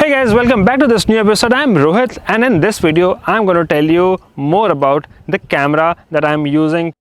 Hey guys, welcome back to this new episode. I'm Rohit, and in this video I'm going to tell you more about the camera that I'm using.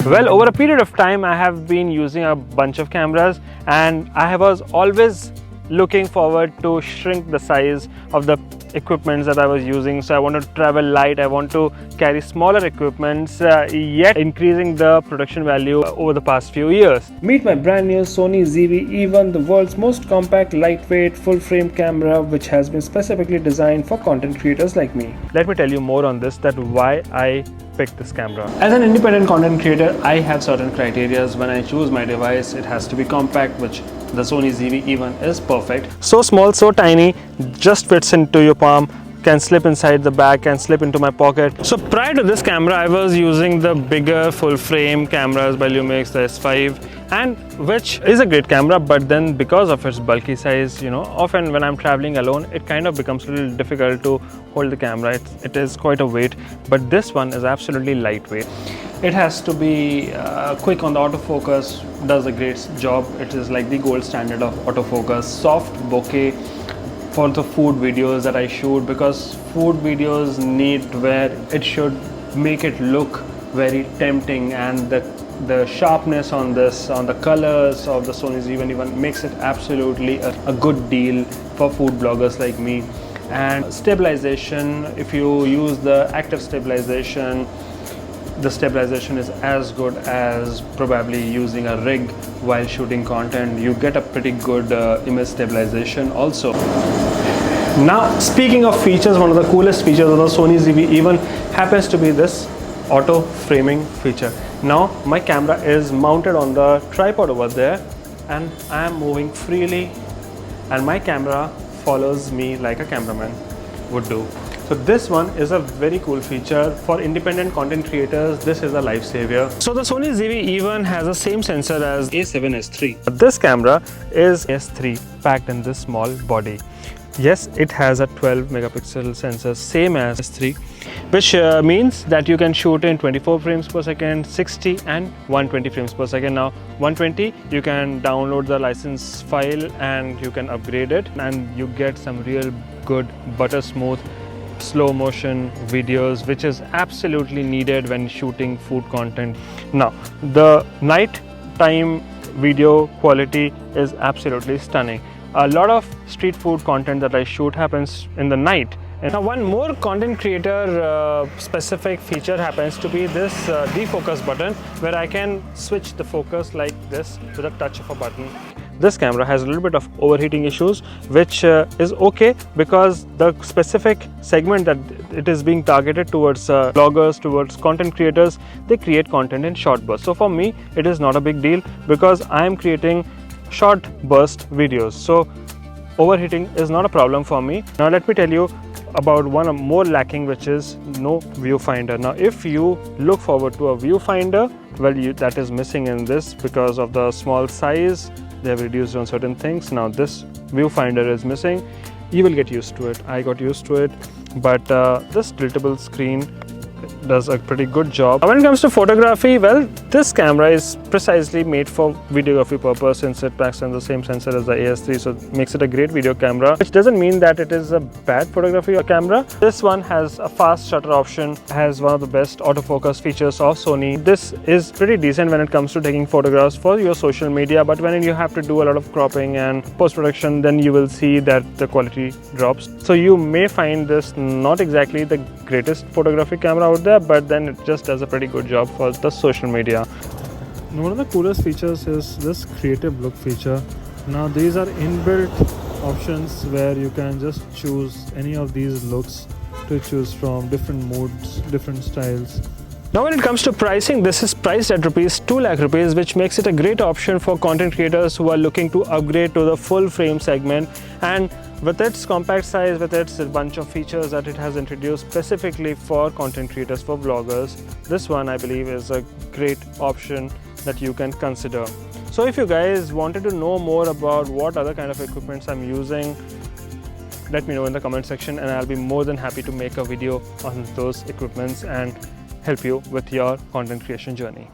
Well, over a period of time I have been using a bunch of cameras, and I was always looking forward to shrink the size of the equipments that I was using. So I want to travel light, I want to carry smaller equipments, yet increasing the production value over the past few years. Meet my brand new Sony ZV-E1, the world's most compact, lightweight, full-frame camera, which has been specifically designed for content creators like me. Let me tell you more on this, that why I picked this camera. As an independent content creator, I have certain criteria. When I choose my device, it has to be compact, which the Sony ZV-E1 is perfect. So small, so tiny, just fits into your palm, can slip inside the bag, can slip into my pocket. So prior to this camera, I was using the bigger full frame cameras by Lumix, the S5, and which is a great camera, but then because of its bulky size, often when I'm traveling alone, it kind of becomes a little difficult to hold the camera. It is quite a weight, but this one is absolutely lightweight. It has to be quick on the autofocus, does a great job. It is like the gold standard of autofocus. Soft bokeh for the food videos that I shoot, because food videos need where it should make it look very tempting, and the sharpness on the colors of the Sony ZV-E1 makes it absolutely a good deal for food bloggers like me. And stabilization, if you use the active stabilization, the stabilization is as good as probably using a rig while shooting content. You get a pretty good image stabilization also. Now, speaking of features, one of the coolest features of the Sony ZV-E1 happens to be this auto framing feature. Now my camera is mounted on the tripod over there, and I am moving freely, and my camera follows me like a cameraman would do. So this one is a very cool feature for independent content creators. This is a lifesaver. So the Sony ZV-E1 has the same sensor as A7S III. This camera is S3 packed in this small body. Yes, it has a 12 megapixel sensor, same as S3, which means that you can shoot in 24 frames per second, 60 and 120 frames per second. Now 120, you can download the license file and you can upgrade it, and you get some real good butter smooth slow motion videos, which is absolutely needed when shooting food content. Now the night time video quality is absolutely stunning. A lot of street food content that I shoot happens in the night. And now one more content creator specific feature happens to be this defocus button, where I can switch the focus like this with a touch of a button. This camera has a little bit of overheating issues, which is okay, because the specific segment that it is being targeted towards bloggers, towards content creators, they create content in short bursts. So for me, it is not a big deal, because I am creating short burst videos. So overheating is not a problem for me. Now let me tell you about one more lacking, which is no viewfinder. Now if you look forward to a viewfinder, well, that is missing in this because of the small size. They have reduced on certain things. Now this viewfinder is missing. You will get used to it. I got used to it, but this tiltable screen does a pretty good job. When it comes to photography, well, this camera is precisely made for videography purpose, since it packs in the same sensor as the AS3, so it makes it a great video camera, which doesn't mean that it is a bad photography camera. This one has a fast shutter option, has one of the best autofocus features of Sony. This is pretty decent when it comes to taking photographs for your social media, but when you have to do a lot of cropping and post-production, then you will see that the quality drops. So you may find this not exactly the greatest photography camera out there, but then it just does a pretty good job for the social media. One of the coolest features is this creative look feature. Now these are inbuilt options where you can just choose any of these looks to choose from, different moods, different styles. Now when it comes to pricing, this is priced at ₹2 lakh, which makes it a great option for content creators who are looking to upgrade to the full frame segment. And with its compact size, with its bunch of features that it has introduced specifically for content creators, for vloggers, this one I believe is a great option that you can consider. So if you guys wanted to know more about what other kind of equipments I'm using, let me know in the comment section, and I'll be more than happy to make a video on those equipments and help you with your content creation journey.